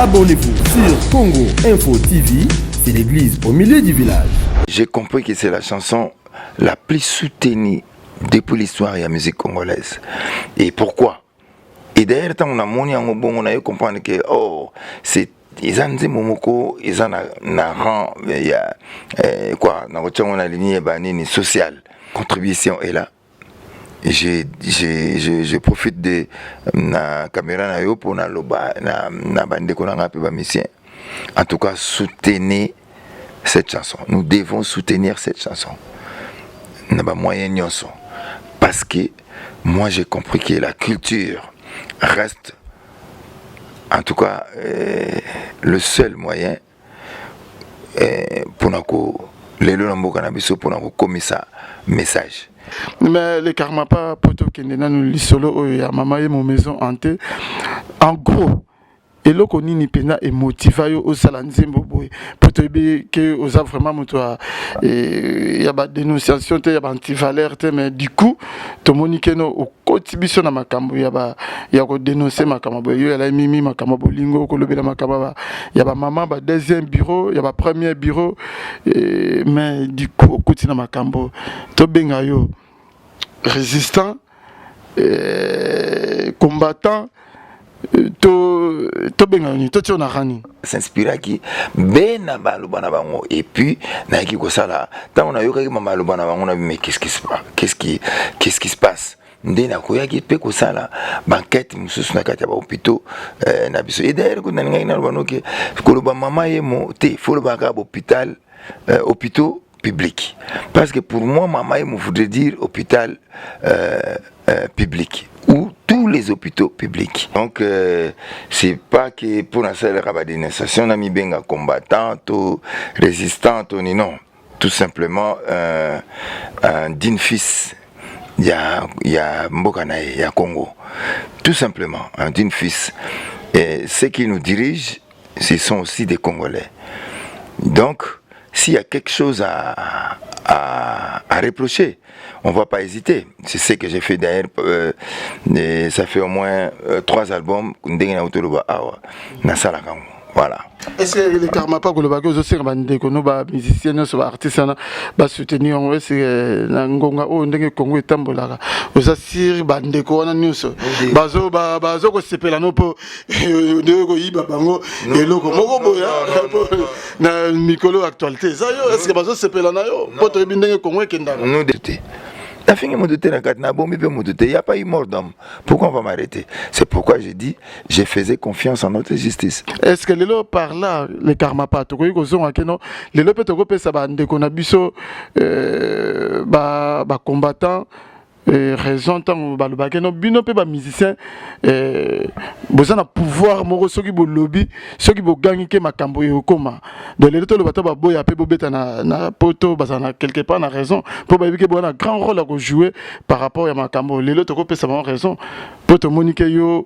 Abonnez-vous sur Congo Info TV, c'est l'église au milieu du village. J'ai compris que c'est la chanson la plus soutenue depuis l'histoire de la musique congolaise. Et pourquoi? Et d'ailleurs, quand on a moni en bon, on a eu comprendre que c'est ils ont dit momoko, ils ont un rang, il y a quoi, on a ligne banini sociale. Contribution est là. Je profite de la caméra pour na bande mission. En tout cas, soutenez cette chanson. Nous devons soutenir cette chanson. N'a pas moyen nyonso. Parce que moi j'ai compris que la culture reste, en tout cas, le seul moyen pour nous les lombo cannabis pour nous commis ça message. Mais les karma pas poto kendena nous lisolo ya mama et mon maison hanté. En gros, et là qu'on y pena et motivé au salanzembo boy poto be que osa vraiment moto et y a ba dénonciation te y a ba anti-valeur mais du coup to monique no au kotibiso na makambo y a ko dénoncer makambo yo ya la mimi makambo lingo ko lobela makambo y a ba maman ba deuxième bureau y a ba premier bureau mais du coup kotina makambo to benga yo résistant combattant to bengani to tiona rani s'inspira qui bena balobana bango et puis na ki ko sala tant on a yoka ki mama balobana bango na mais qu'est-ce qui se passe ndena ko yaki pe ko sala banquette mususu na kati ya ba hôpitaux na biso et d'ailleurs ko nanga ina bano ke ko ba mama yemo te faut le baka hôpital hôpitaux publics parce que pour moi mama yemo voudrait dire hôpital public ou tous les hôpitaux publics. Donc c'est pas que pour la seule rabadination on a mis benga combattant ou résistant ou non, tout simplement un digne fils. Il y a Mbokana, il y a Congo. Tout simplement un digne fils. Et ceux qui nous dirigent, ce sont aussi des Congolais. Donc s'il y a quelque chose à reprocher, on ne va pas hésiter. C'est ce que j'ai fait d'ailleurs. Ça fait au moins 3 albums. Voilà. Est-ce que les karma pas que le bagage aussi bandé que nous musiciens nous artistes ba soutenir on c'est ngonga o ndenge Congo etambola aux assir bandé ko na news bazo ko sepela no po de ko yiba bango et loko moko boya na mikolo actualité ça yo est-ce que bazo sepela na yo poto ndenge Congo ekenda nous dété. La fin il n'y a pas eu mort d'homme. Pourquoi on va m'arrêter? C'est pourquoi j'ai dit, je faisais confiance en notre justice. Est-ce que les lots par là, les karma pas, tu connais que non, les lots peut-être ça va qu'on a biso combattant. Raison tant ba le bakeno bino pe ba musicien bozana pouvoir moko soki bo lobby soki bo gagner ke makambo yo koma de l'éto le bato ba boya pe bo beta na poto bazana quelque part na raison pour ba bike bo na grand rôle à jouer par rapport à makambo lelo to ko pe ça raison poto monique yo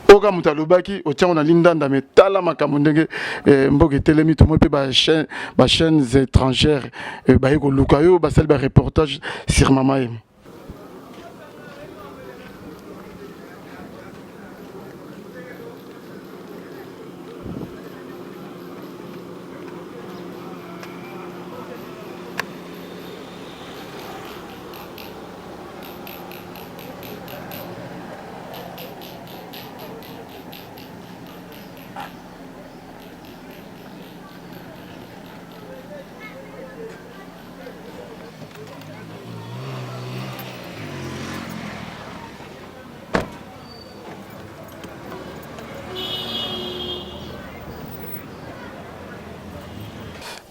oka muta lobaki o tia na lindanda metala makambo ndenge mboke telemi to mo pe ba chaînes étrangères ba ko lukayo ba sel ba reportage sur mama yem.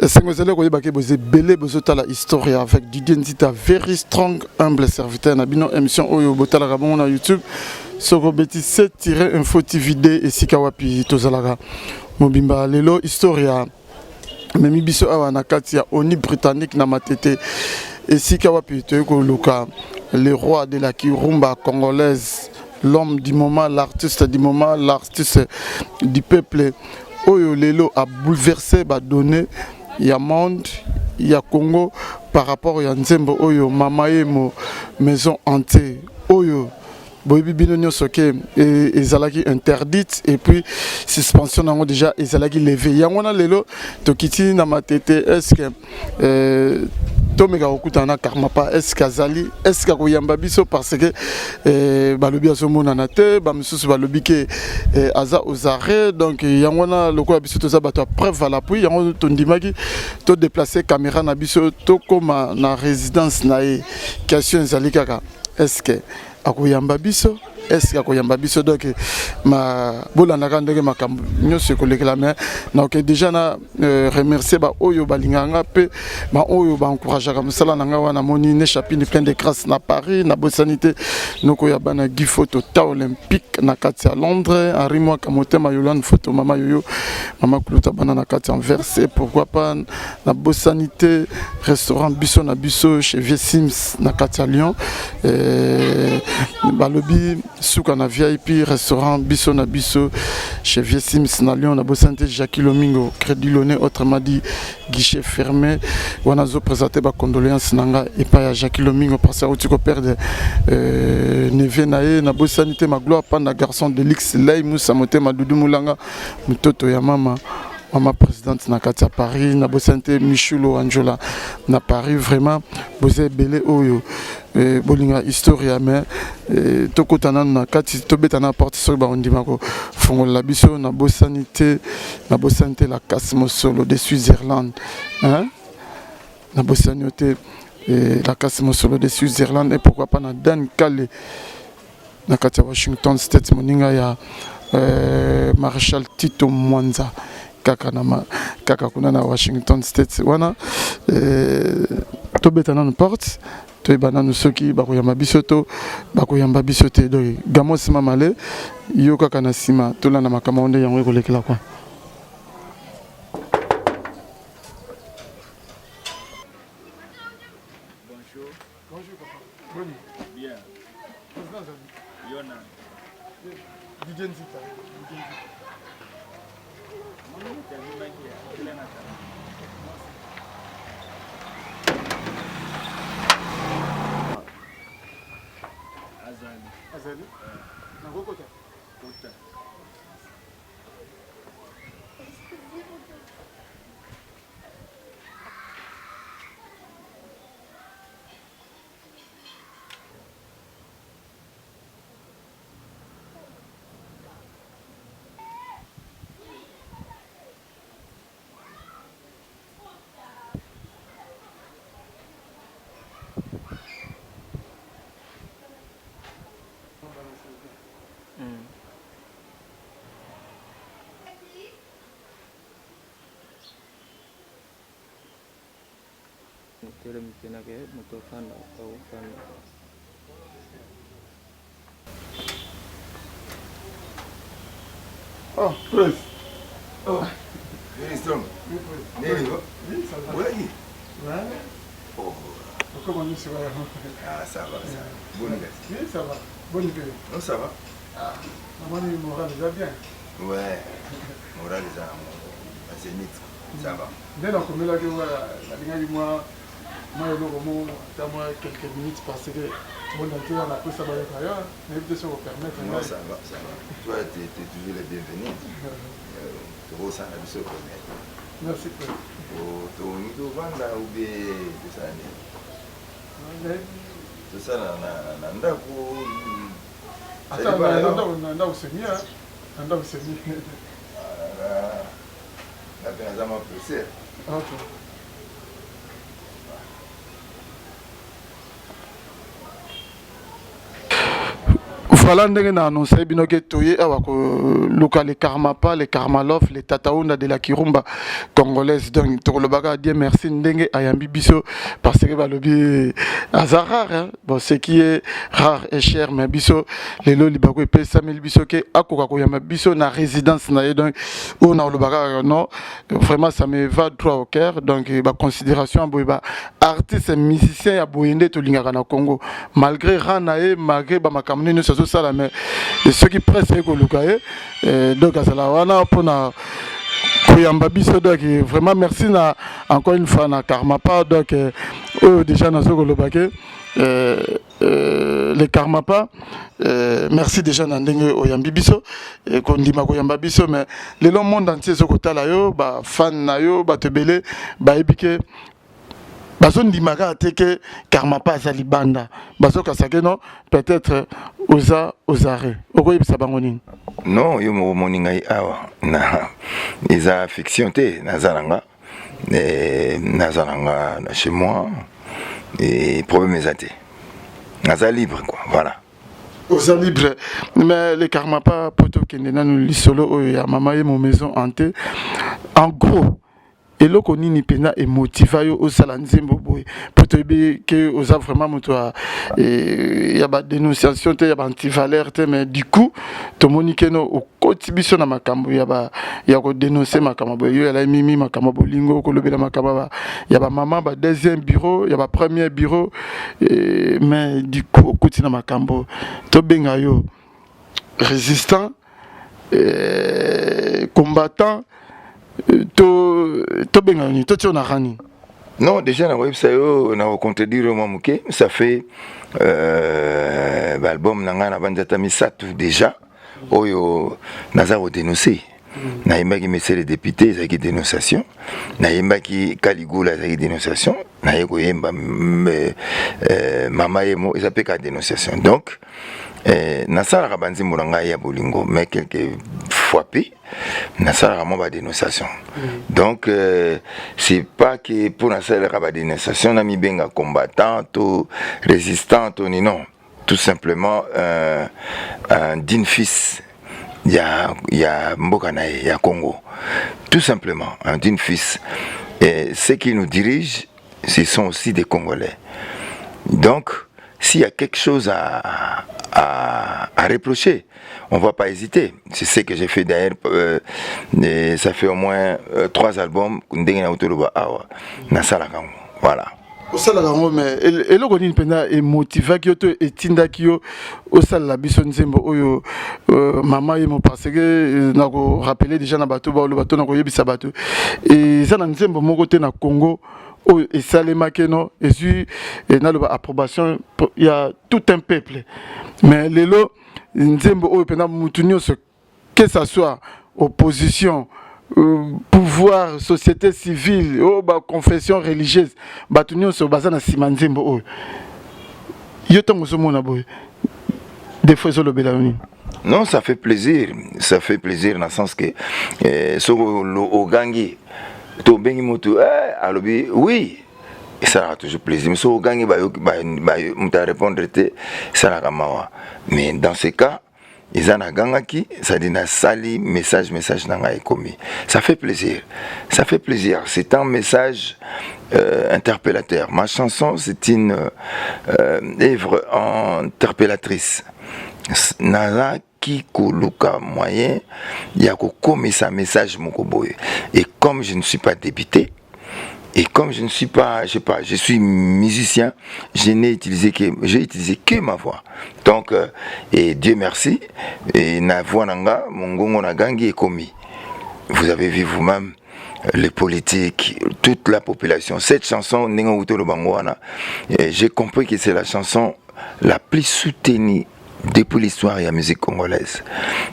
C'est que vous avez belé la histoire avec Didier Nzita, very strong, humble serviteur. Nous avons une émission au YouTube. Sur Betty 7-info TVD et Sikawapi Tozalaga. Mobimba Lelo, Historia. Même biso awa na katia oni britannique na matete. Et Sikawapi Tozalaga. Le roi de la Kirumba congolaise. L'homme du moment, l'artiste du moment, l'artiste du peuple. Oyo Lelo a bouleversé, a donné. Il y a monde, il y a Congo par rapport à Nzembo Oyo, Mama Emo, maison hantée, Oyo, boyebi bino nyonso ke ezalaki interdite et puis suspension nango déjà ezalaki levé yango na lelo tokiti na matete est-ce que tomeka kokutana na Karmapa est-ce qu'azali est-ce que koyamba biso parce que balobi azomonana te bamisusu balobi ke aza aux arrêts donc yango na lokola biso toza bato ya preuve à l'appui yango tondimaki to déplacer caméra na biso tokoma na résidence na ye question ezali kaka est-ce que akoyamba biso est-ce akoyamba biso donc ma bolandaka ndenge makambo nyonso ekolekela mais donc déjà na remercier ba oyo balinganga pe ba oyo ba encourageaka mosala na nga wana moni ne chapine plein de grâce na Paris na bosanité noko ya bana gi photo ta olympique na kati ya Londres Henri moi kamotema Yolande photo mama yoyo mama kuluta bana na kati Anvers et pourquoi pas na bosanité restaurant biso na biso chez Vieux Sims na kati ya Lyon balobi souka na VIP restaurant biso na biso chez Vieux Sims na Lyon na bosanté Jackie Lomingo crédit lyonnais autrement dit guichet fermé wana zo présenter ba condoléances nanga et pas à Jackie Lomingo parce que tu ko perdre neve nae na bosanité ma gloire panda garçon de l'X Lay Moussa Motema Doudou Moulanga mutoto ya mama présidente na kati ya Paris na bosanté Michulo Angela na Paris vraiment bozé belé oyo bolinga historia mais tokotana na kati tobetana porte sur ba ondimako fongola biso na bosanité la Casmo Solo de Switzerland hein na bosanité la Casmo Solo de Switzerland et pourquoi pas na Dan Kale na kati ya Washington State moninga ya Marshal Tito Mwanza kaka kuna na Washington State wana tobetana na porte toyebana no soki bakoyamba biso to bakoyamba biso te donc gamo sima male yo kaka na sima tolanda makambo nde yango ekolekela kwa bonjour papa boni bien Yona Didier Nzita Azali nakokota kota oh, Chris. Oh. Very strong. There you go. Où est-ce? Ouais. Oh. Comment nous ça va? Ah, ça va, ça va. Bonne nuit. Oui, ça va. Bonne nuit. Non, ça va. Ah, maman, le moral déjà bien. Ouais. Moral déjà c'est net. Ça va. Dès lors que nous l'avons la dernière mois, moi et l'Oromo, moi quelques minutes parce que bon, on a pris ça dans l'intérieur, mais peut-être ça vous permettre. Non, ça va, ça va. Toi, tu es toujours le bienvenu. Tu ressens la vie. Merci. Tu es vendre ou bien tout ça. Tout ça, voilà ndenge na annoncé bino ke toye awa ko luka les Karmapa les Karmalov les Tataounda de la Kirumba congolaise donc to le baga dire merci ndenge ayambi biso parce que balobi azara hein bon ce qui est rare et cher mais biso lelo libako pe 5000 biso ke akoka ko yamba biso na résidence na donc on a le baga non vraiment ça me va droit au cœur donc ba considération boyba artiste musicien ya boyende to lingaka na Congo malgré ranae malgré ba makamni no so ça mais ceux qui presque kolukaye donc azala wana pona koyamba biso donc vraiment merci na encore une fois na Karmapa donc déjà na zo kolobake le karma pas merci déjà Nandenge oyambi biso et kondima koyamba biso mais le monde entier ce côté là yo ba fan na yo ba tebele ba ebike baso ndimaka ateke karma pas à libanda baso kasake non peut-être aux arrêts okoyebisa bango nini non yo mo moninga awa na eza fiction te nazalanga chez moi et problème est naza libre quoi voilà aux libre mais le karma pas poto kende na nous lisolo ya mama ye mon maison hanté en gros eloko nini pena et motiva yo osala nzembo boye poto be que oza vraiment moto ya ba dénonciation te ya ba anti-valeur te mais du coup to monique no o kotibiso na makambo ya ko dénoncer makambo boye yo la mimi makambo bolingo ko lobela makambo ya ba maman ba deuxième bureau ya ba premier bureau mais du coup kotina makambo to benga yo résistant combattant to bengani to tiona rani non déjà na website on a contredire mamuke ça fait album nanga na banzata misatu déjà oyo nazaro dénoncer na yembaki monsieur le député za ki dénonciation na yembaki Caligula za ki dénonciation na yeko yemba mama yemo ça peut ka dénonciation donc nasala banzi mulanga ya bolingo mais quelques fois pi nasala mo ba dénonciation donc c'est pas que pour nasala ba dénonciation na mi benga combattant ou résistant ou non tout simplement un digne fils il y a Mbokana il y a Congo tout simplement un digne fils et ceux qui nous dirigent ce sont aussi des Congolais donc s'il y a quelque chose à reprocher, on ne va pas hésiter. C'est ce que j'ai fait d'ailleurs. Ça fait au moins 3 albums. Voilà. Mais eloko nini pena emotivaki yo to etindaki yo osala biso nzembo oyo mama yemo parce que nako rappeler déjà na bato ba bato na koyebisa bato et ça na nzembo moko te na Congo oyo esalemaki no ezui na loba approbation il y a tout un peuple mais lelo nzembo oyo pena mutu nyonso que ça soit opposition pouvoir société civile oh ba confession religieuse batu nyonso baza na sima nzembo oyo yo tongo so mona boy des fois zo lobela nini non ça fait plaisir dans le sens que so o gangi to bengi moto alobi oui et ça a toujours plaisir mais so o gangi ba muta répondre te ça la kamawa mais dans ce cas ils en a gangaki ça dit na sali message nanga ekomi ça fait plaisir c'est un message interpellateur ma chanson c'est une œuvre interpellatrice nana qui koluka moyen ya ko komisa message moko boye et comme je ne suis pas député et comme je ne suis pas, je sais pas, je suis musicien, j'ai utilisé que ma voix. Donc, et Dieu merci, et na voix nanga, mon gongo na gangi est commis. Vous avez vu vous-même les politiques, toute la population. Cette chanson, j'ai compris que c'est la chanson la plus soutenue depuis l'histoire de la musique congolaise.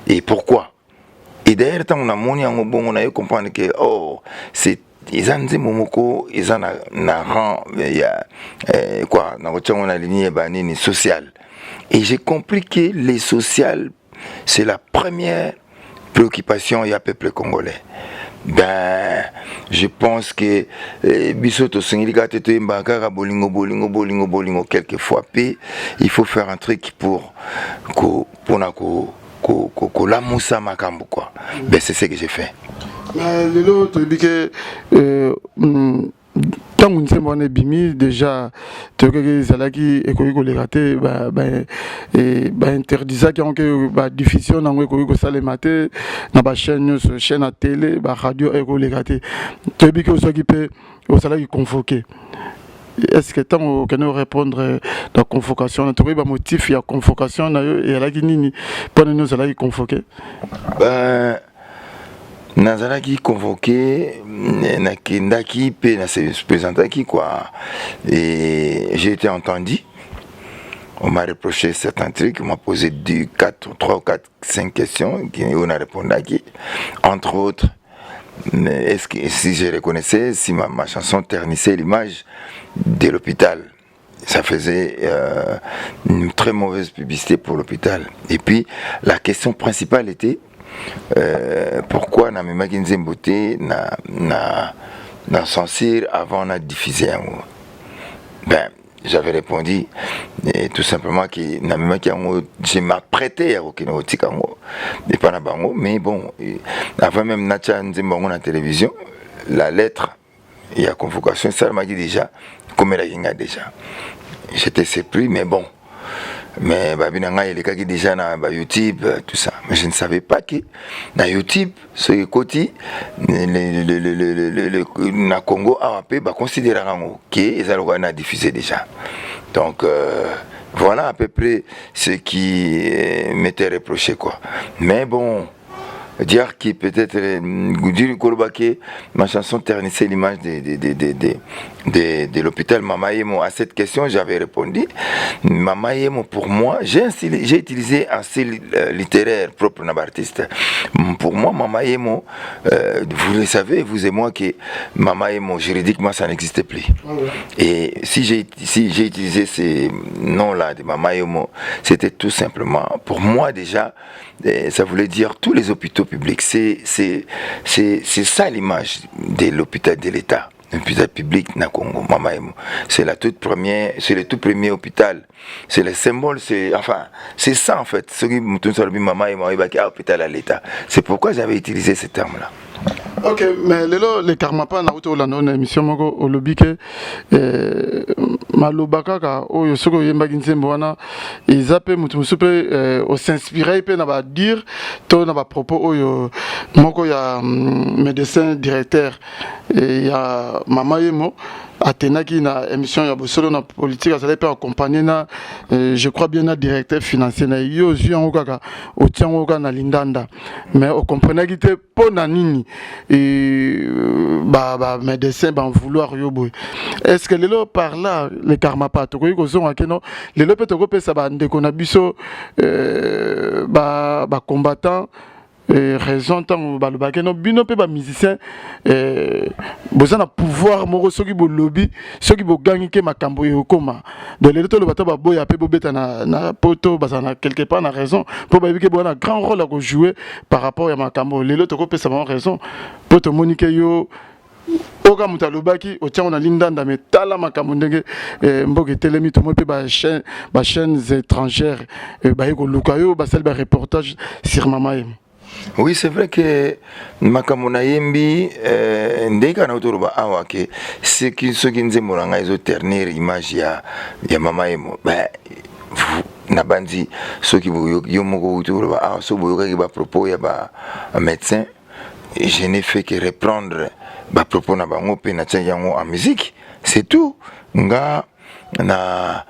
Et pourquoi? Et d'ailleurs, quand on a moni en bon, on a eu comprendre que c'est ils ont dit momoko ils ont na rang il y a quoi na on a ligne banini social et j'ai compris que les social c'est la première préoccupation du peuple congolais. Ben je pense que bisoto singilika teto mbaka bolingo quelquefois puis il faut faire un truc pour la moussa makambo quoi. Ben c'est ce que j'ai fait. Lelo to bike tangu nsembo na bimi déjà to ke zalaki ekoki ko leraté ba interdisaki on que ba diffusion na ekoki ko salema te na ba chaîne à télé ba radio eko leraté to bike osoki pe osalaki convoqué. Est-ce que tant qu'on répondre la convocation na to ba motif ya convocation na yo et la nini pour nous allaki convoqué ben nazalaki convoqué nakendaki pe na se présentaki quoi et j'ai été entendu On m'a reproché certains trucs, on m'a posé 3 ou 4, 5 questions, on a répondu à qui. Entre autres, est-ce que si je reconnaissais, si ma chanson ternissait l'image de l'hôpital, ça faisait une très mauvaise publicité pour l'hôpital. Et puis, la question principale était pourquoi na memaki nzembote na censure avant na diffusé un mot. Ben, j'avais répondu tout simplement que je m'apprêtais à Okino Tikango et pas na bango, mais bon, avant même Nacha Nzembango na télévision, la lettre et la convocation, ça m'a dit déjà, comme elle a gagné déjà. J'étais surpris, mais bon. Mais Babinanga, il est déjà dans YouTube, tout ça. Mais je ne savais pas que dans YouTube, ce côté, le Congo AAP, considérer qu'ils ont diffusé déjà. Donc, voilà à peu près ce qui m'était reproché, quoi. Mais bon, dire que peut-être ma chanson ternissait l'image de l'hôpital Mama Yemo. À cette question, j'avais répondu Mama Yemo, pour moi, j'ai utilisé un style littéraire propre à l'artiste. Pour moi, Mama Yemo, vous le savez, vous et moi, que Mama Yemo, juridiquement, ça n'existe plus. Et si j'ai utilisé ces noms-là de Mama Yemo, c'était tout simplement, pour moi déjà, ça voulait dire tous les hôpitaux publics. C'est ça l'image de l'hôpital de l'État. L'hôpital public na Congo, Mama Yemo. C'est le tout premier hôpital. C'est le symbole, c'est ça en fait. Ce qui Mama Yemo, hôpital à l'État. C'est pourquoi j'avais utilisé ce terme-là. Ok, mais les karmapa na auto la non émission moko au lobby que malobaka ka oyo soko yemba kinsembo wana izape mutu musupe o s'inspirer pe na ba dire to na ba propos oyo moko ya médecin directeur ya Mama Yemo atenaki na émission ya bosolo na politique azali pe accompagner na je crois bien na directeur financier na yo ziango kaka otiango kaka na lindanda mais o comprenaki te pona nini et médecin vouloir yobo est-ce que lelo par là les karmapa to ko zonga keno lelo pe to ko pesa ba ndeko na biso combattant raison tant balobake no bino pe ba musicien bozana pouvoir moko soki bo lobby soki bo gangi ke makambo yokoma de lelo to le bato ba boya pe bo beta na poto bazana quelque part na raison pour ba bike bo na grand rôle à jouer par rapport à makambo lelo to ko pesa ba raison poto monique yo oka muta lobaki otiango na lindanda mais tala makambo ndenge mboke telemi to mo pe ba chaînes étrangères ba yeko lukayo ba sel ba reportage sur Mama Yemo. Oui, c'est vrai que Makamona Yembi, ndeka na autoroba awa que ceux qui nze moranga ils ont ternir image ya Mama Yemo. Ben na bandi ceux qui yo moko autoroba awa so boyoka ki ba propos ya ba médecin, je n'ai fait que reprendre ba propos na bango pe na tia yango en musique, c'est tout. Nga na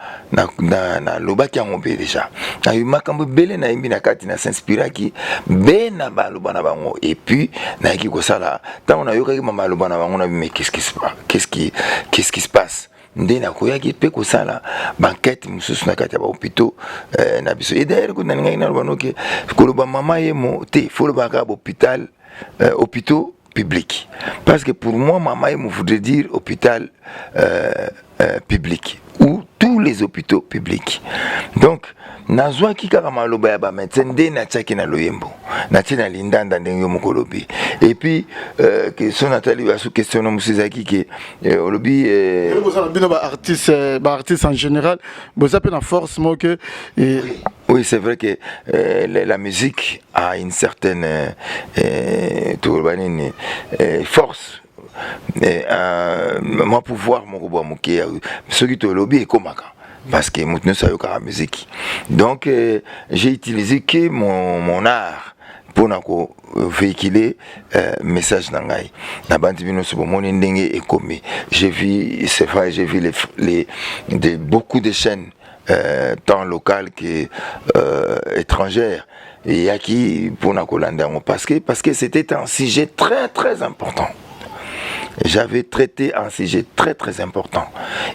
lobaki yango mpe déjà na makambo ebele na yembi na kati na s'inspiraki be na baloba na bango et puis nayaki kosala ntango nayokaki maloba na bango na mais qu'est-ce qui se passe nde nakoyaki mpe kosala bankete mosusu na kati ya bahôpitaux na biso et d'ailleurs kuna ningaki naloba noke koloba Mama Yemo te folobaka hôpitaux public. Parce que pour moi, Mama Yemo voudrait dire hôpital public ou tous les hôpitaux publics. Donc, nazwa ki kaka maloba ya ba médecin nde na tchaki na loyembo na tina lindanda ndenge yo mokolobi et puis que son Nathalie va sous questionner musizaki que olobi bino ba artiste en général boza pe na force mo que oui, c'est vrai que la musique a une certaine force. Moi pouvoir mon robot moké ce qui te lobby est comme parce que maintenant ça y est la musique. Donc j'ai utilisé que mon art pour véhiculer message nangai na bandi bino so bomoni ndenge et comme j'ai vu c'est vrai j'ai vu beaucoup de chaînes tant locales que étrangères et y a qui pour na kolanda parce que c'était un sujet très très important. j'avais traité un sujet très très important.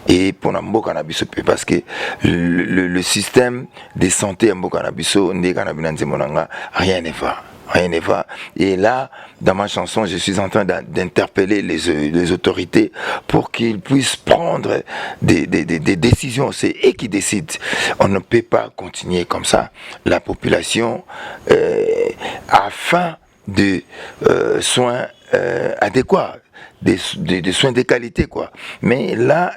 Et pour Nambo Cannabis, parce que le système de santé à Mbo Cannabis, rien ne va. Rien ne va. Et là, dans ma chanson, je suis en train d'interpeller les autorités pour qu'ils puissent prendre des décisions. C'est eux qui décident. On ne peut pas continuer comme ça. La population a faim de soins adéquats. Des soins de qualité, quoi. Mais là,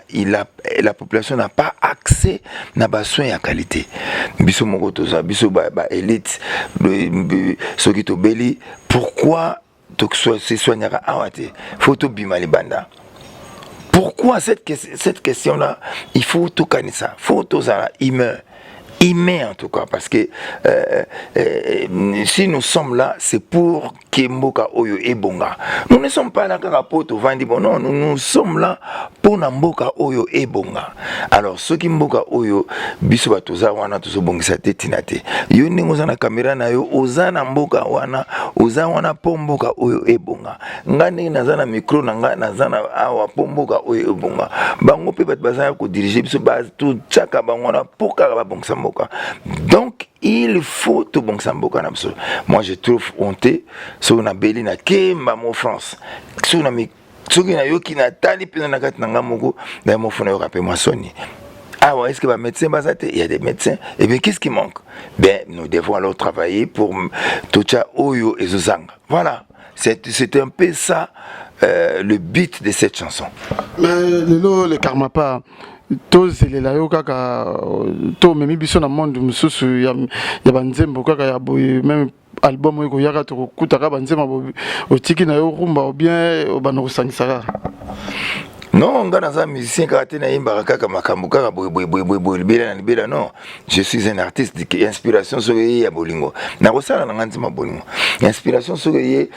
la population n'a pas accès à des soins de qualité. Biso Mogotoza, biso élite, ceux qui sont belli, pourquoi ces soins à awate? Faut bimali banda. Pourquoi cette question-là? Il faut tout connaître ça. Faut tout ça, humain en tout cas, parce que si nous sommes là, c'est pour que Mboka Oyo et Bonga. Nous ne sommes pas là pour vendre, non, nous sommes là pour Mboka Oyo et Bonga. Alors, ceux qui Mboka Oyo, biso batoza wana tozo bongisa tetinate. Yo ningoza na kamera na yo, oza na Mboka wana, oza wana po Mboka Oyo e Bonga. Ngane nazana micro na nga nazana awa po Mboka Oyo e Bonga. Bango pe bat bazaya ko diriger biso ba tout chaka bango na poka ba bongisa. Donc, il faut tout bon samboka. Moi, je trouve honteux sur la Bélina, Kemba, mon France. Sur la qui n'a tali pénanagat nangamogo, d'un mot fondé au rappel moissonnier. Ah ouais, est-ce que va médecin basaté? Il y a des médecins. Et bien, qu'est-ce qui manque? Ben, nous devons alors travailler pour Tocha Oyo et Zozang. Voilà. C'est un peu ça le but de cette chanson. Mais le karma pas. Tozelela yo kaka to memi biso na monde mususu ya banzembo kaka ya boye même album eko yaka to kutaka banzemba otiki na yo rumba ou bien obana kosangisaka. Non, ngana za musicien kaka na yimba kaka makambo kaka boye libela non. Je suis un artiste qui inspiration so ya bolingo. Na kosala na nganzima bolingo. Inspiration so ya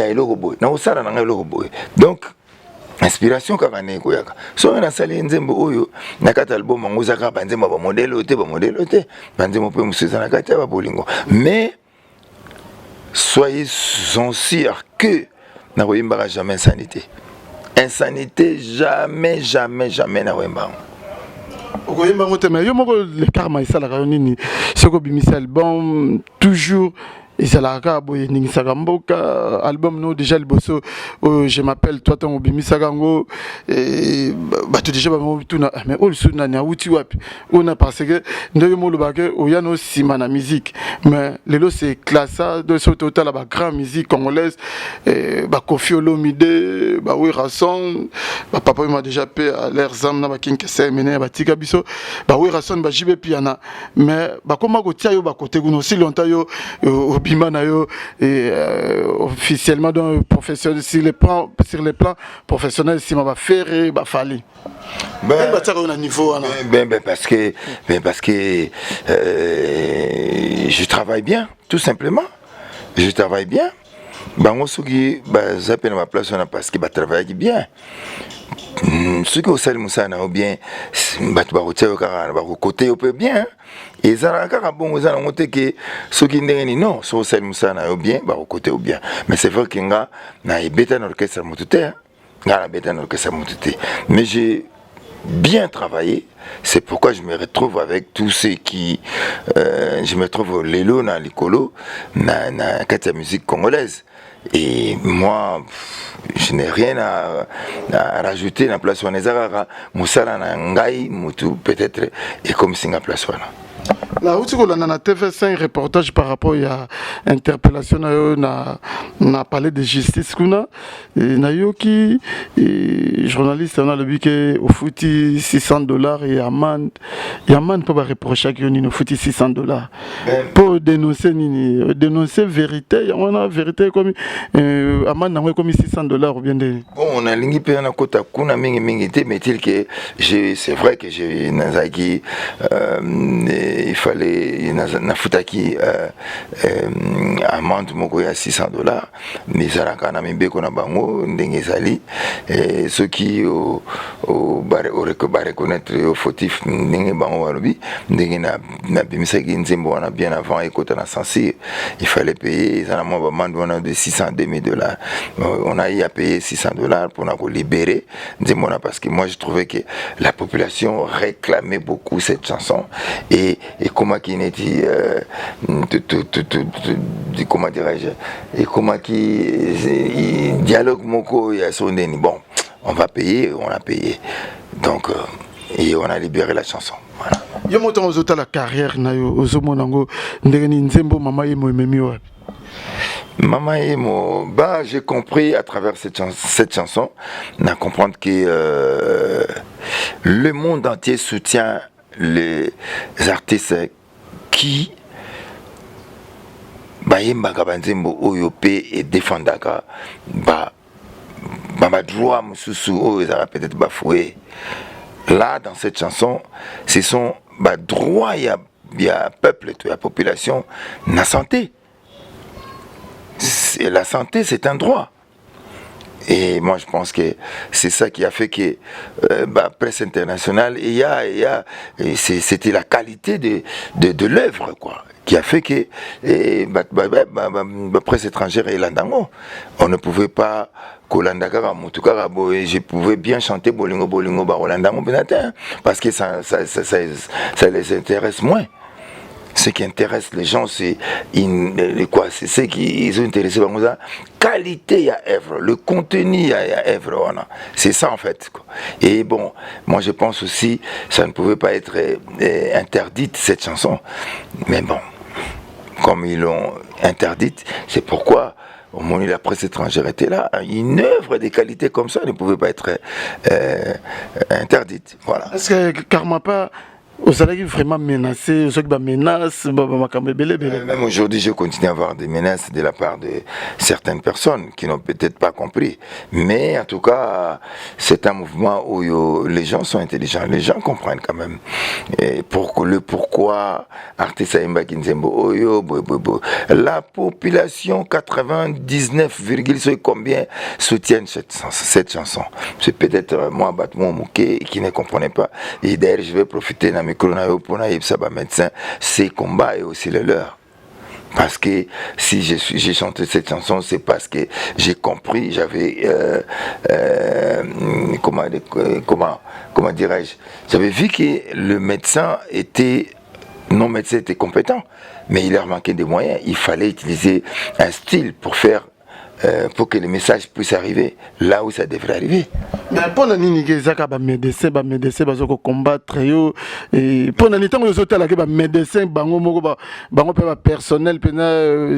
eloko boye. Na kosala na eloko boye. Donc inspiration kaka ne koyaka so na sali nzembo oyo na kata album ngozaka banzembo ba modèle te banzembo pe musuza na kata ba bolingo, mais soyez sûrs que na koyimba jamais insanité jamais na koyimba okoyimba ngote. Mais yo moko le karma isala ka nini soko bimisa album toujours. Et c'est la boye ningisaka mboka album no déjà le bosso je m'appelle toi ton bimisaka ngo et bah tu déjà ba tuna mais all suna na wuti wapi on a parce que ndoyo mo lobake oyano sima na musique mais lelo c'est classa de ce total la grande musique congolaise ba Kofi Olomide ba Werason ba papa m'a déjà paix à l'air zam na ba kinkese mené ba tika biso ba Werason ba jibe piana mais ba koma ko tia yo ba côté kuno si longtemps yo Bimanayo et officiellement dans professionnel sur les plans professionnels si m'a faire ba fali ben niveau parce que je travaille bien tout simplement, je travaille bien bango soki ba zape na ma place on a parce que ba travaille bien. Ceux qui ont salué Moussa ou bien côté au peu bien et ça a bon vous allez monter que ceux qui n'ont non sont salué Moussa ou bien au côté ou bien mais c'est vrai qu'il y a un bêta orchestre mototé mais j'ai bien travaillé. C'est pourquoi je me retrouve avec tous ceux qui je me trouve l'élo dans l'écolo na la musique congolaise. Et moi, je n'ai rien à rajouter dans la place où on est à Moussala Nangai, Moutou peut-être, et comme c'est la place où on est. Là où tu as na TV5 un reportage par rapport à interpellation na parlé de justice kuna na yoki journaliste on a le bique au fouti $600 et amende pour reprocher que ni au fouti $600 pour dénoncer vérité on a vérité comme amende na comme $600 ou bien de bon on a lingi pe na kota kuna mingi te mais tel que c'est vrai que j'ai nazaki il fallait nafutaki amende moko ya $600 mais ezalaka na mibeko na bango ndenge ezali ceux qui bareconnaître fautif ndenge bango balobi ndenge nabimisaki nzembo wana bien avant ekota na censure il fallait payer ezala mwa bamande wana de $600 on a eu à payer $600 pour na libérer nzembo wana parce que moi je trouvais que la population réclamait beaucoup cette chanson et comment qui n'est dit comment dirais-je et comment qui dialogue moko ya sondeni bon on va payer on a payé donc et on a libéré la chanson voilà yo moto ozota la carrière na yo ozomonango ndenge ni nzembo mama yemo ememi wapi Mama Emo, bah, j'ai compris à travers cette chanson, on a comprendre que le monde entier soutient les artistes qui bayemba banzembo oyope et défendaka ba droit mususu oyo peut-être bafoué. Là dans cette chanson, ce sont ba droit ya peuple, la population na santé. La santé, c'est un droit. Et moi, je pense que c'est ça qui a fait que presse internationale, c'était la qualité de l'œuvre, quoi, qui a fait que presse étrangère et l'andango, on ne pouvait pas je pouvais bien chanter bolingo bolingo barolandango parce que ça les intéresse moins. Ce qui intéresse les gens, c'est ce qui ils ont intéressé par la qualité à œuvre, le contenu à œuvre. C'est ça en fait. Et bon, moi je pense aussi, ça ne pouvait pas être interdite cette chanson. Mais bon, comme ils l'ont interdite, c'est pourquoi au moment où la presse étrangère était là, une œuvre de qualité comme ça ne pouvait pas être interdite. Voilà. Est-ce que Karma pas vous allez vraiment menacé, même aujourd'hui, je continue à avoir des menaces de la part de certaines personnes qui n'ont peut-être pas compris. Mais en tout cas, c'est un mouvement où les gens sont intelligents, les gens comprennent quand même. Et pourquoi Artista Imba Kinzembo, la population 99, combien soutiennent cette chanson. C'est peut-être moi, Batmo Mouké, qui ne comprenait pas. Et d'ailleurs, je vais profiter de micro pour médecin, ces combats et aussi le leur. Parce que si j'ai chanté cette chanson, c'est parce que j'ai compris, j'avais comment dirais-je, j'avais vu que le médecin était compétent, mais il leur manquait des moyens. Il fallait utiliser un style pour que le message puisse arriver là où ça devrait arriver. Mais pour les médecins combattre et pour les médecins personnel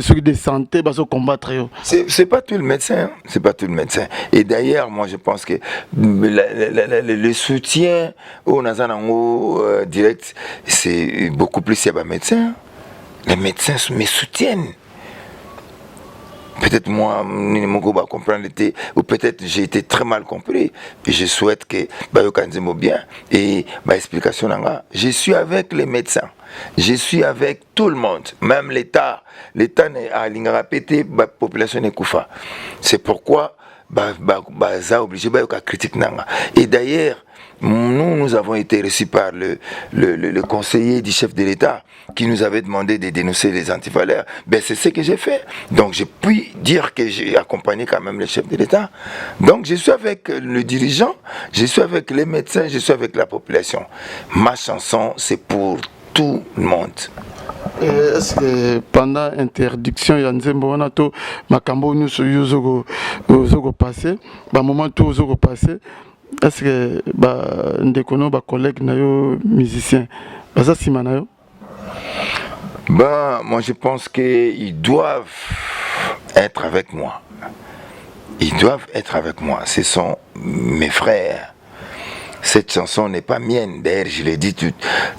ceux de santé combattre c'est pas tout le médecin, c'est pas tout le médecin. Et d'ailleurs moi je pense que le soutien au Nazanango direct c'est beaucoup plus les médecins. Les médecins me soutiennent. Peut-être moi, va comprendre ou peut-être j'ai été très mal compris. Et je souhaite que Bayokanzemo bien et ma explication je suis avec les médecins, je suis avec tout le monde, même l'État. L'État a pété la population de Koufa. C'est pourquoi ça obligé de critiquer. Et d'ailleurs, nous avons été reçus par le conseiller du chef de l'État qui nous avait demandé de dénoncer les antivaleurs. Ben, c'est ce que j'ai fait. Donc je puis dire que j'ai accompagné quand même le chef de l'État. Donc je suis avec le dirigeant, je suis avec les médecins, je suis avec la population. Ma chanson, c'est pour tout le monde. Est-ce que pendant l'interdiction, il y a un moment où Makambo nous sommes passé, moment où nous passé, est-ce que Ndekono, collègue musicien, ça c'est manayo? Moi je pense qu'ils doivent être avec moi. Ils doivent être avec moi. Ce sont mes frères. Cette chanson n'est pas mienne. D'ailleurs, je l'ai dit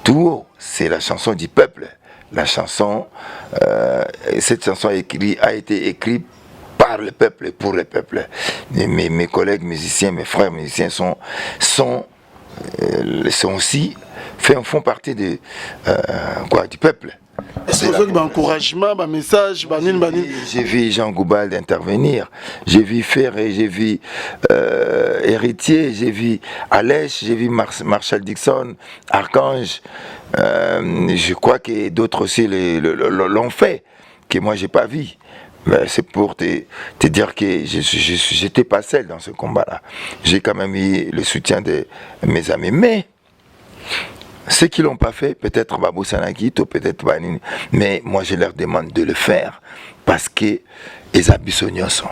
tout haut. C'est la chanson du peuple. La chanson, cette chanson a été écrite par le peuple et pour le peuple. Mes collègues musiciens, mes frères musiciens sont aussi font partie de, du peuple. Est-ce que vous avez un encouragement, un message? J'ai vu Jean Goubal intervenir, j'ai vu Ferré, j'ai vu Héritier, j'ai vu Alèche, j'ai vu Marshall Dixon, Archange. Je crois que d'autres aussi l'ont fait, que moi j'ai pas vu. C'est pour te dire que j'étais pas seul dans ce combat-là. J'ai quand même eu le soutien de mes amis. Mais ceux qui ne l'ont pas fait, peut-être Babou Sanakito, peut-être Banini, mais moi je leur demande de le faire parce que les abissoniens sont.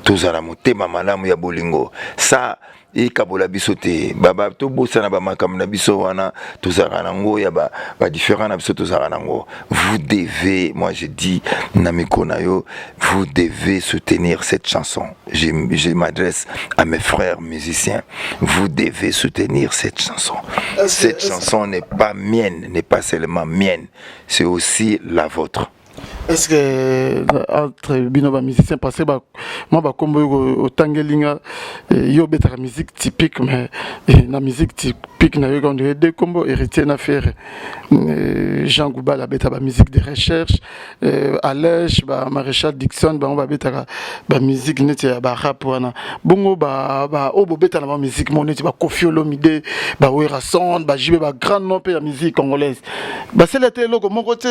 Tous à la montée, maman, ya bolingo. Ça, et kabola bisote. Baba, tout beau, ça n'a pas ma comme la bisoana, tous à ranango, ya ba différent bisote, tous à ranango. Vous devez, moi je dis, Namiko Nayo, vous devez soutenir cette chanson. Je m'adresse à mes frères musiciens. Vous devez soutenir cette chanson. Cette chanson n'est pas mienne, n'est pas seulement mienne, c'est aussi la vôtre. Est-ce que entre binoba musicien parce que moi comme au tangelinga yo beta la musique typique mais la musique typique na yo quand de combo héritier na faire Jean Gouba la beta la musique de recherche Alèche ba Maréchal Dixon ba on va beta la musique net ya ba rap wana bongo ba obo beta la musique monete ba Koffi Olomide ba Wera Sound ba jibe ba grand nom pe la musique congolaise ba c'est l'été loko mon côté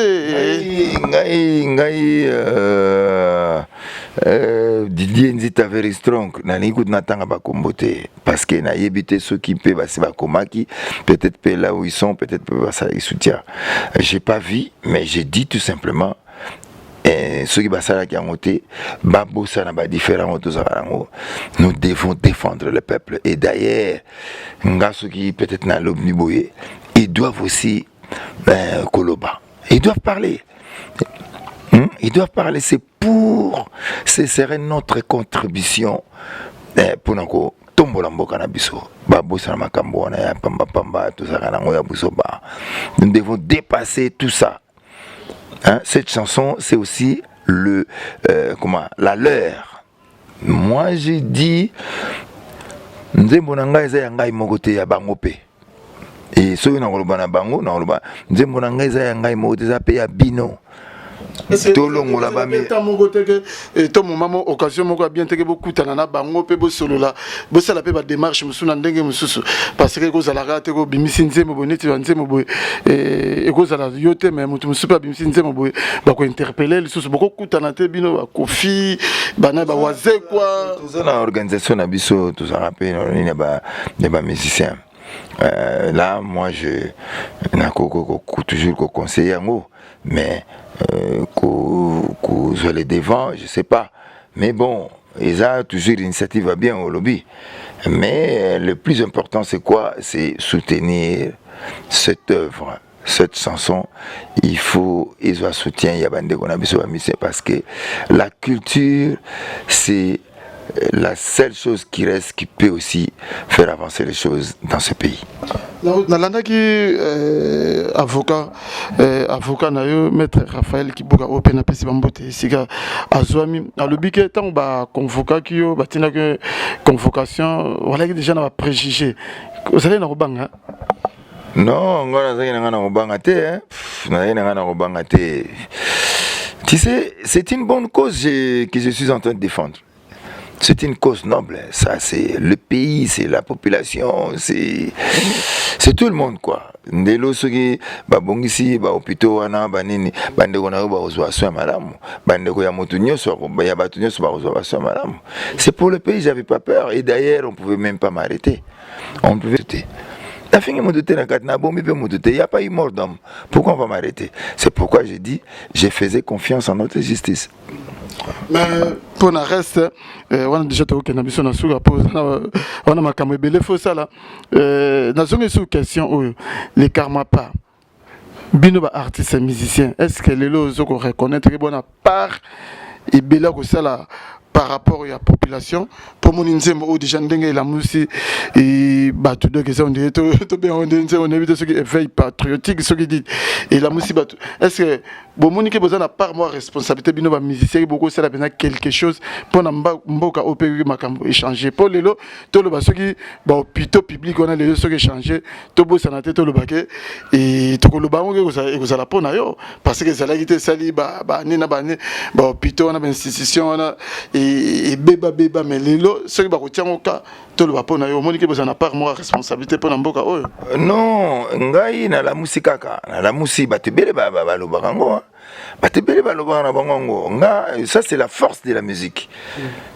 Didier Nzita very strong na l'écoute natanga ba kombote parce que na yebité ceux qui peut ba ba komaki peut-être pas là où ils sont peut-être pas ça ils soutient. J'ai pas vu mais j'ai dit tout simplement ceux qui basala qui ont voté babo ça n'a pas différent nous devons défendre le peuple et d'ailleurs nga ceux qui peut-être na l'obni boyé ils doivent aussi koloba ils doivent parler. Ils doivent parler, ce serait notre contribution pour nous. Nous devons dépasser tout ça. Cette chanson, c'est aussi la leur. Moi, j'ai dit, et ceux qui n'ont pas bango, bino. Tout le monde là-bas mais tout mon maman occasion moko bien teke beaucoup tanana bango pe bo solo la bo sala pe ba démarche musuna ndenge mususu parce que ko zala rate ko bimisinze mo boneti banze mo boy et ko zala yote mais mutu musu pa bimisinze mo boy ba ko interpeller le susu boko kutana te bino ba Koffi bana ba waze quoi tout ça na organisation na biso tout ça rappelle on est ba musiciens là moi je na toujours conseiller ngo mais que les devant, je sais pas. Mais bon, ils ont toujours l'initiative va bien au lobby. Mais le plus important, c'est quoi? C'est soutenir cette œuvre, cette chanson. Ils ont soutien, il y a bande qu'on a besoin de parce que la culture, c'est la seule chose qui reste qui peut aussi faire avancer les choses dans ce pays. Nalandaki avocat nayo maître Raphaël Kibuga open na pesi bambote sika azwami alobi ke tant ba convoquer kio batina que convocation voilà que déjà na préjugé vous allez na robanga non ngona zaki na robanga te na robanga te tu sais c'est une bonne cause que je suis en train de défendre. C'est une cause noble, ça c'est le pays, c'est la population, c'est tout le monde quoi. Ndelo soki ba bongisi ba hôpitaux wana banini bande kona ba ozwa soin madame bande ko ya motu nyoso ba ya batu nyoso ba ozwa soin madame. C'est pour le pays, j'avais pas peur et d'ailleurs on pouvait même pas m'arrêter. On pouvait la fin de la katna bombe peut monter, il y a pas eu mort d'homme. Pourquoi on va m'arrêter? C'est pourquoi j'ai dit je faisais confiance en notre justice. Mais pour le reste, on a déjà trouvé qu'on a besoin de se poser. On a ma caméra belé faut ça là. Dans une sous question, les karma pas. Bino ba artiste musicien. Est-ce que les lots qu'on reconnaît très bonne part et bela que ça là par rapport à la population pour mon inzembo ou déjà ndenge la musi et batu de que ça on dit to bien on évite ce qui est veille patriotique ce qui dit et la musi batu est-ce que bon monique besoin à part moi responsabilité bino ba musicien beaucoup ça la quelque chose pour mboka opérer makambo échanger pour lelo to le ba ce qui ba hôpital public on a les ce qui changer to bo sanate to le baké et to le ba on que ça la pona yo parce que ça la quitté sali ba nina ba hôpital on a institution on a et beba mais lelo ce qui ba retient au cas to le ba pona yo monique besoin à part moi responsabilité pour mboka oyo non ngai na la musika ka na la musi ba te bele ba lo barango ça c'est la force de la musique.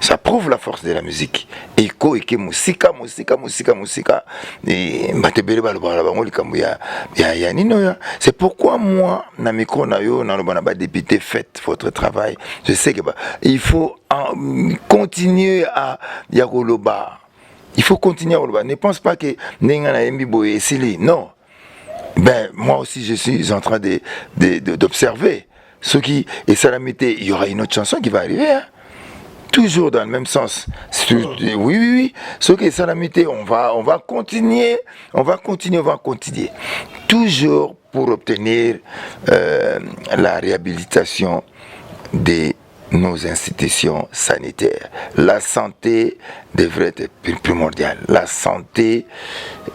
Ça prouve la force de la musique. Eko eke musika et c'est pourquoi moi na micro na yo na ba député faites votre travail. Je sais que il faut continuer à yakoloba. Il faut continuer à yakoloba. Ne pense pas que nenga na yembi boye sili. Non. Ben, moi aussi, je suis en train d'observer ce qui est salamité. Il y aura une autre chanson qui va arriver, hein? Toujours dans le même sens. Oui. Ce qui est salamité, on va continuer. Toujours pour obtenir la réhabilitation des nos institutions sanitaires. La santé devrait être primordiale. La santé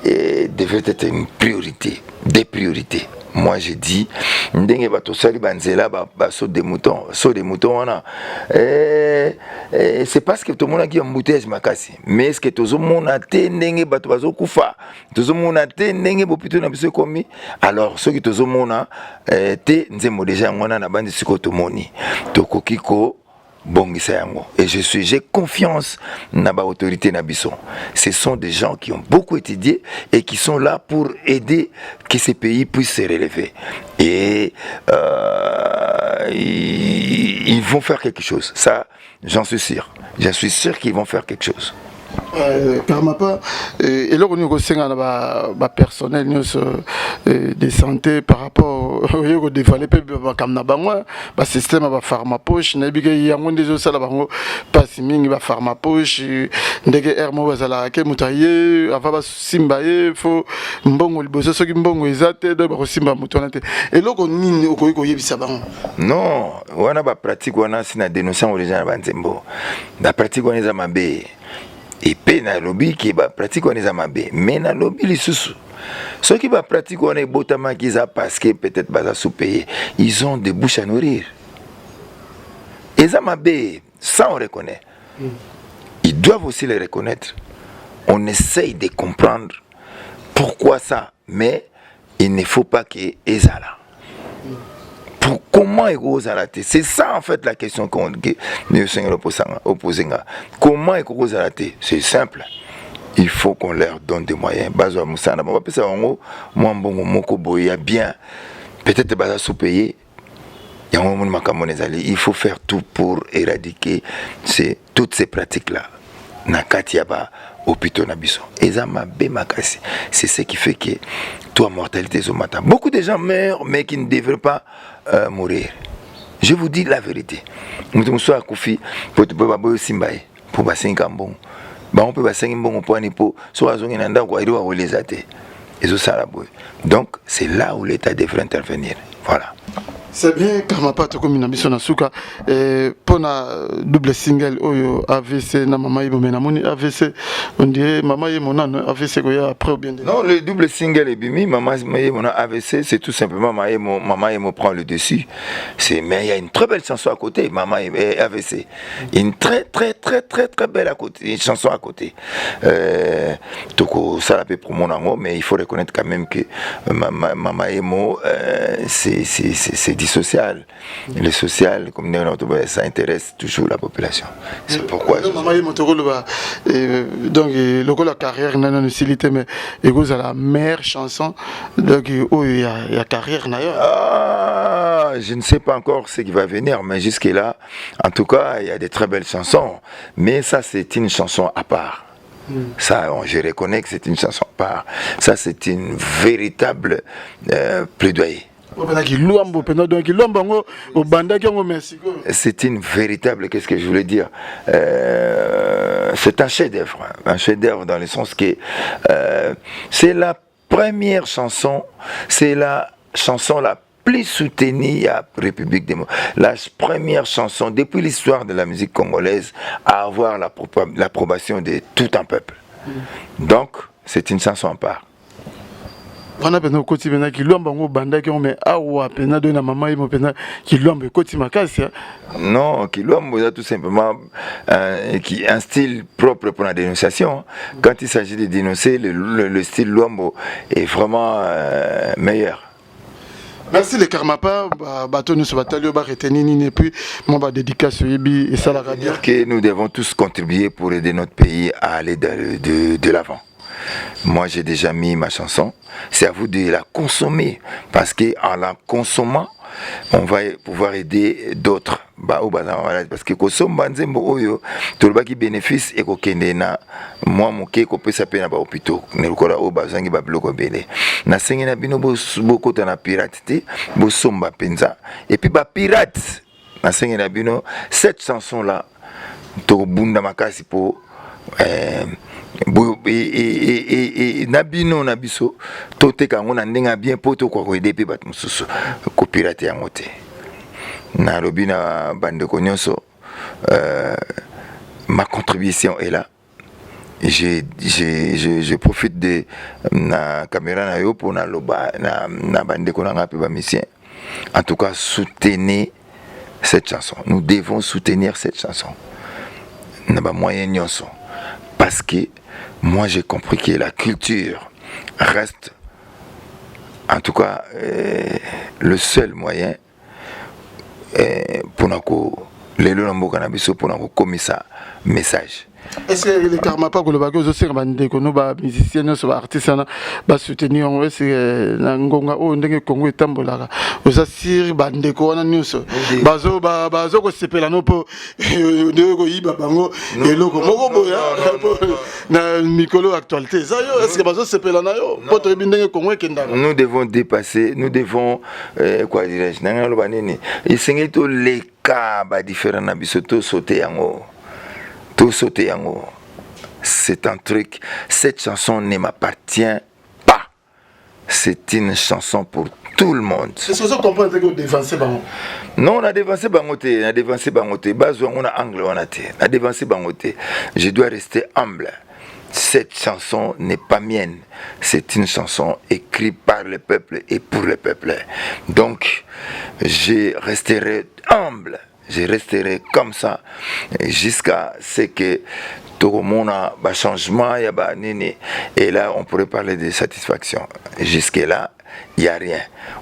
devrait être une priorité, des priorités. Moi je dis, ndenge bato sali banzela saut des moutons on a. C'est parce que tout le monde a qui embouteillage makasi. Mais est-ce que tout le monde a té ndenge bato bazo kufa, tout le monde a té ndenge bopito na biso komi. Alors ceux qui tout le monde a té nzembo déjà ngona na bandi siko to moni. Tokokiko et j'ai confiance dans la autorité Nabisson. Ce sont des gens qui ont beaucoup étudié et qui sont là pour aider que ces pays puissent se relever. Et ils vont faire quelque chose. Ça, j'en suis sûr. Je suis sûr qu'ils vont faire quelque chose. Par ma part, et là on est aussi dans personnel de santé par rapport au développé comme na bangwa ba système ba pharmapoche na biga yango ndezo sala bango pasi mingi ba pharmapoche ndege hermo bazala ke mutaye ava ba simbaye fo mbongo liboso soki mbongo ezate do ba ko simba mutona te et là on nini okoyi ko yebisa bango non wana ba pratique wana sina dénoncer les gens ba nzembo la pratique wana za mabe. Et puis, na lobby qui va pratiquer on est mabe, mais na lobby les sous. Ceux qui va pratiquer on est botama qui a parce que peut-être pas sous-payé, ils ont des bouches à nourrir. Et ça mabe, ça on reconnaît. Ils doivent aussi les reconnaître. On essaye de comprendre pourquoi ça, mais il ne faut pas qu'ils aient là. Comment est-ce raté? C'est ça en fait la question qu'on oppose. Comment est-ce raté? C'est simple. Il faut qu'on leur donne des moyens. Bien. Peut-être que sous-payé. Il faut faire tout pour éradiquer toutes ces pratiques-là. Nakatiaba, hôpital Nabiso. C'est ce qui fait que toi, mortalité zomata. Beaucoup de gens meurent, mais qui ne devraient pas mourir. Je vous dis la vérité. Nous sommes Koufi pour Simbaye, pour Bassin Kambon. On peut Bassin Kambon pour Anipo, soit Zonginanda ou Aïdo ou les athées. Donc, c'est là où l'État devrait intervenir. Voilà. C'est bien car ma part comme une mission Suka pour na double single oyo AVC na mama yebo menamoni AVC on dirait mama yebo na AVC ko ya après ou bien non le double single et bimi mama yebo na AVC c'est tout simplement mama yebo prend le dessus c'est mais il y a une très belle chanson à côté mama yebo AVC une très belle à côté une chanson à côté toko ça la peut pour mon amour mais il faut reconnaître quand même que mama yebo c'est social. Le social, comme ça intéresse toujours la population. C'est pourquoi. Donc, la carrière n'a pas de mais il y a la meilleure chanson. Donc, il y a carrière d'ailleurs. Je ne sais pas encore ce qui va venir, mais jusque-là, en tout cas, il y a des très belles chansons. Mais ça, c'est une chanson à part. Ça, je reconnais que c'est une chanson à part. Ça, c'est une véritable plaidoyer. C'est une véritable, qu'est-ce que je voulais dire, c'est un chef-d'œuvre dans le sens que c'est la première chanson, c'est la chanson la plus soutenue à République démocratique, la première chanson depuis l'histoire de la musique congolaise à avoir l'approbation de tout un peuple. Donc, c'est une chanson à part. On a besoin de continuer qui l'homme banda qui on met awa pena de na maman mo pena qui l'homme côté makasi. Non, qui l'homme tout simplement qui un style propre pour la dénonciation. Quand il s'agit de dénoncer, le style l'homme est vraiment meilleur. Merci les Karmapa, bateau nous se batalio ba retenir et puis mon ba dédicace yebi et ça la radio. Que nous devons tous contribuer pour aider notre pays à aller de l'avant. Moi j'ai déjà mis ma chanson, c'est à vous de la consommer parce qu'en la consommant on va pouvoir aider d'autres parce que kosomba nzembo oyo toloba ki bénéfice et kokende na moi moke ko pesa pe na ba hôpitaux ne lokola o bazangi ba biloko bele na sengi na bino boko na pirate te bo somba penza et puis ba pirate na sengi na bino cette chanson là to bunda makasi po nabino nabiso toteka ngo na ndenga bien poto kwa ko aider pe bat mususu ko pirate yango te na robina bande konyoso ma contribution est là. Je profite de la caméra na yo pour na loba na bande konanga pe ba mission. En tout cas, soutenez cette chanson. Nous devons soutenir cette chanson. Na ba moyen nyonso. Parce que moi j'ai compris que la culture reste en tout cas le seul moyen pour nous commettre message. Est-ce que les Karmapa que le bagage aussi bandé que nous ba musiciens sur artistes ba soutenir on c'est na ngonga o ndenge Congo etambola osasir bandé ko na news bazo ko sepela no po de ko yiba bango eloko moko boya na mikolo actualité ça yo est-ce que bazo sepela na yo poto ndenge Congo ekenda. Nous devons dépasser, nous devons quoi dirais-je nanga lo banini isengi to les cas ba différents na biso to sauter yango. Tout sauter yango. C'est un truc. Cette chanson ne m'appartient pas. C'est une chanson pour tout le monde. Est-ce que vous comprenez que vous dévancez Bango? Non, on a dévancé Bangoté. On a dévancé Bangoté. On a angle, on a été. On a dévancé Bangoté. Je dois rester humble. Cette chanson n'est pas mienne. C'est une chanson écrite par le peuple et pour le peuple. Donc, je resterai humble. Je resterai comme ça jusqu'à ce que tout le monde a un changement et là on pourrait parler de satisfaction. Jusque là il n'y a rien.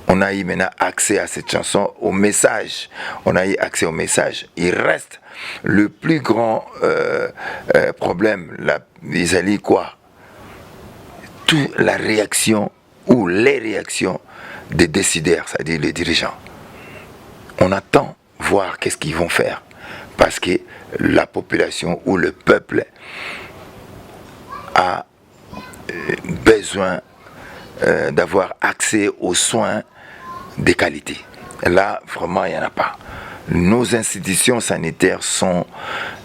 On a eu maintenant accès à cette chanson, au message. On a eu accès au message. Il reste le plus grand problème. Ils allaient quoi? Toute la réaction ou les réactions des décideurs, c'est-à-dire les dirigeants. On attend voir qu'est-ce qu'ils vont faire parce que la population ou le peuple a besoin d'avoir accès aux soins de qualité. Là, vraiment, il n'y en a pas. Nos institutions sanitaires sont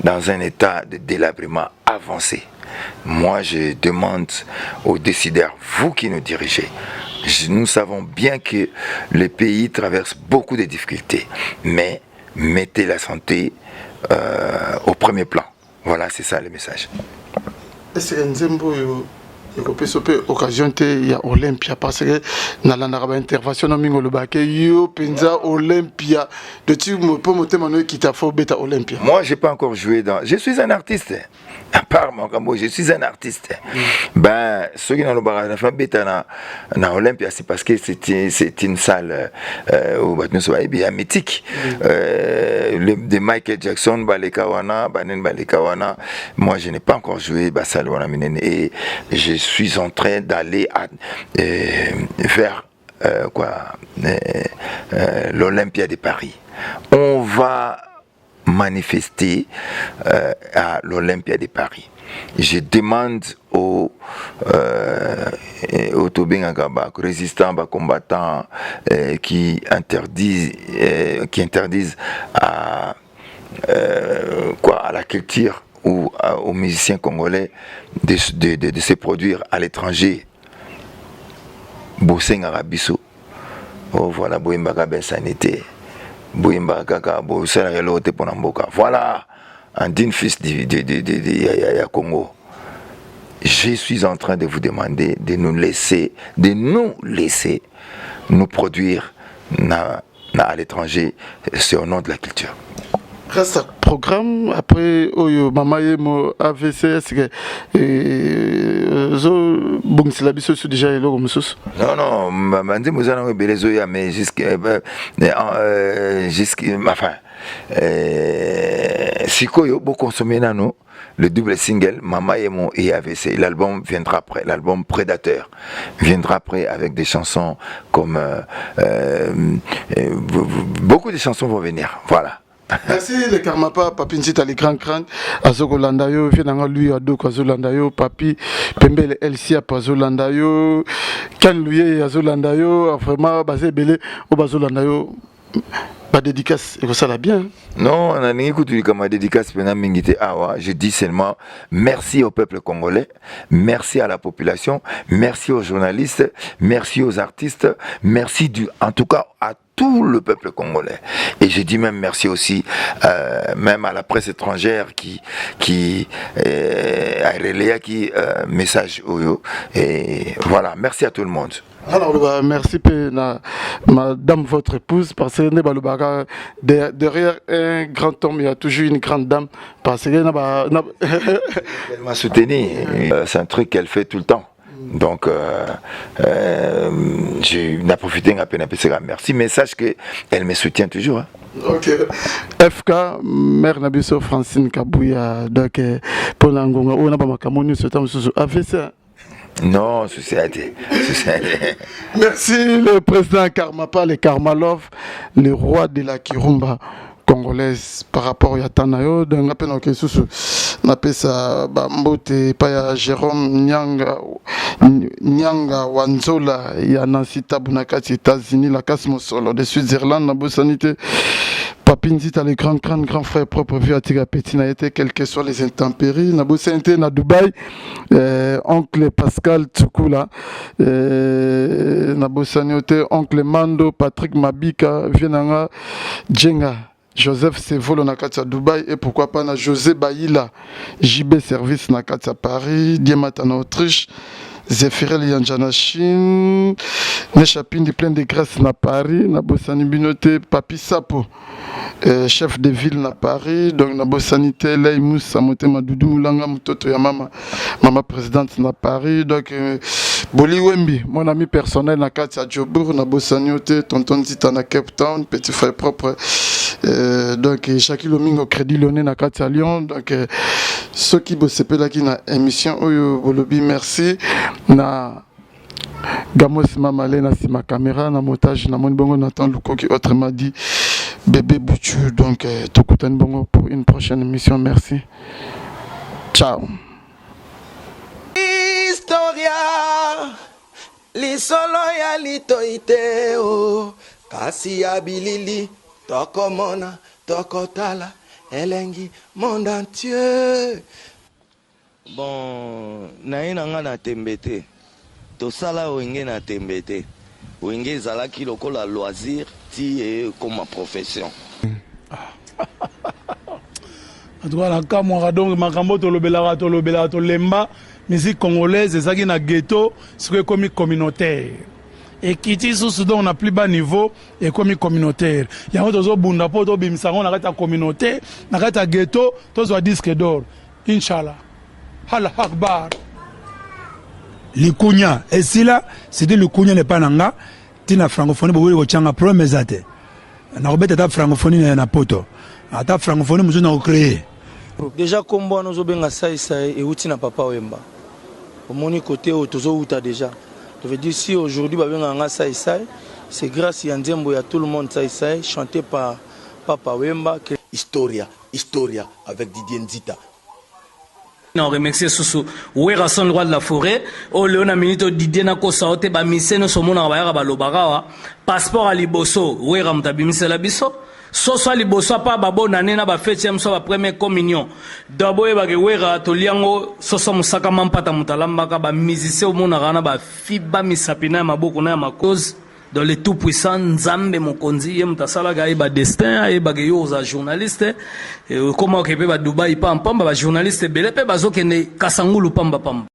dans un état de délabrement avancé. Moi, je demande aux décideurs, vous qui nous dirigez, nous savons bien que le pays traverse beaucoup de difficultés, mais mettez la santé au premier plan. Voilà, c'est ça le message. Est-ce que Nzembo occasion il y a Olympia parce que dans la intervention dans Mingo Lobake yo penza Olympia de tu peux monter mon qui t'a fait bêta Olympia. Moi j'ai pas encore joué dans, je suis un artiste à part mon cambo, je suis un artiste. Ben ceux qui dans le bar la fait bêta na Olympia c'est parce que c'est une salle où nous sommes bien mythique. De Michael Jackson Balekawana Banen Balekawana, moi je n'ai pas encore joué salle et je suis en train d'aller vers l'Olympia de Paris. On va manifester à l'Olympia de Paris. Je demande aux résistants, combattants qui interdisent à la culture ou aux musiciens congolais de se produire à l'étranger. Bosseng Arabiso. Oh voilà, Boimbaka Ben Sanité. Boimbaka Kaka, Bosseng Relote Ponamboka. Voilà, un digne fils de Congo. Je suis en train de vous demander de nous laisser nous produire à l'étranger, c'est au nom de la culture. Reste un programme après Oyo Mamayemo AVC, est-ce que bon c'est la biso sur déjà là comme ça. Non, mandé mozana belezo ya mais jusqu'à enfin sikoyo beaucoup consommer nano. Le double single Mamayemo et AVC, l'album viendra après, l'album Prédateur viendra après avec des chansons comme beaucoup de chansons vont venir, voilà. Merci le Karmapa, Papi Nzita les grands crânes, Azoko Landayo, Vienanga lui Adoko Azolandayo, Papi, Pembele Elsia Pazolandayo, Kan lui Azolandayo, vraiment basé belé au Bazolandayo. Pas dédicace, et ça l'a bien. Non, on a une écoute comme dédicace. Je dis seulement merci au peuple congolais, merci à la population, merci aux journalistes, merci aux artistes, merci en tout cas à tout le peuple congolais. Et je dis même merci aussi même à la presse étrangère qui a relayé message Oyo. Et voilà, merci à tout le monde. Alors, merci madame votre épouse, parce que derrière un grand homme, il y a toujours une grande dame. Parce que elle m'a soutenu, c'est un truc qu'elle fait tout le temps. Donc, j'ai profité un peu merci, mais sache qu'elle me soutient toujours. Hein. Ok. FK, mère Nabiso Francine Kabouya, donc pour l'Angonga, on a pas ma camonu, ce temps sous AVC. Non, société. Merci le président Karmapa, le Karmalov, le roi de la Kirumba congolaise par rapport à Tanayo. Donc, appel en question, on appelle ça Bambote, Paya Jérôme Nyanga Wanzola, Yanasi Tabunakati, États-Unis, la Casmosolo, de Suisse-Irlande, la Bossanité. Papinzita, les grands frères propres vie à Tigapeti, n'a été quelles que soient les intempéries. Nabo Sainte, na Dubaï, oncle Pascal Tsukula, Nabo Sanyote, oncle Mando, Patrick Mabika, Vienanga, Djenga, Joseph Sevolo Nakatsa Dubaï, et pourquoi pas na José Baïla, JB Service Nakatsa Paris, Diamata en Autriche. Zéphirel Yanjana Chine, Nechapine plein de grâce na Paris, Nabosani Binote, Papi Sapo, chef de ville na Paris, donc Nabosanité, Leïmous, Samote Madoudou Moulanga, Moutoto ya maman présidente na Paris, donc Boli Wembi, mon ami personnel na Katia Djobour, Nabosaniote, tonton Zita na Cape Town, petit frère propre, donc Chaki Lomingo Crédit Lyonnais na Katia Lyon, donc ceux qui bossent là qui na émission Oyo Bolobi, merci. Na Gamos Mamale na si ma caméra na montage na mon bongo Nathan Luko qui autrement dit bébé Bouchu, donc Tokutan bongo pour une prochaine émission, merci, ciao. Historia li solo ya litoite o kasi ya bilili tokomona tokotala elengi monde entier. Bon, nainanga na tembete. Tosala wenge na tembete. Wenge zalaki lokola loisir ti comme ma profession. En tout cas, la camouara donc makambo tolobela to lemba musique congolaise ezaki na ghetto, c'est comme communautaire. Et qui dit sous on a plus bas niveau et comme communautaire. Il y a autre bunda po to bimsango na kata communauté, na kata ghetto, to so disque d'or. Inshallah. Allah Akbar. Le Kounia, et si là, c'était le Kounia n'est pas nanga, tina francophonie, bouli ko changa problème zate. Na robeta ta francophonie na poto. Ata francophonie muzo na créer. Déjà comme moi nous obenga sai et outi na papa Wemba. Au moni côté au tozo outa déjà. Je veux dire si aujourd'hui babenga sai c'est grâce à Nzembo ya tout le monde sai chanté par Papa Wemba. Historia avec Didier Nzita. On remercie Soussou. Ouera son roi de la forêt. O Léona Minito Didier na kosaote ba miseno somona ba yara ba lobarawa. Passeport à liboso. Ouera mtabi misela biso. Soso à liboso pa ba bona nena ba fête yamso ba première communion. Dabo e ba ke ouera to liango soso musaka mampata mutalamba ka ba musicien omona rana ba fiba misapina maboko na makoz. Dans les tout puissants Nzambe Mokonzi yem tasala ga ba destin e ba ke yo za journaliste comment ke pe ba Dubai pam pam ba journaliste belé pe ba zo kene kasangulu pamba pamba.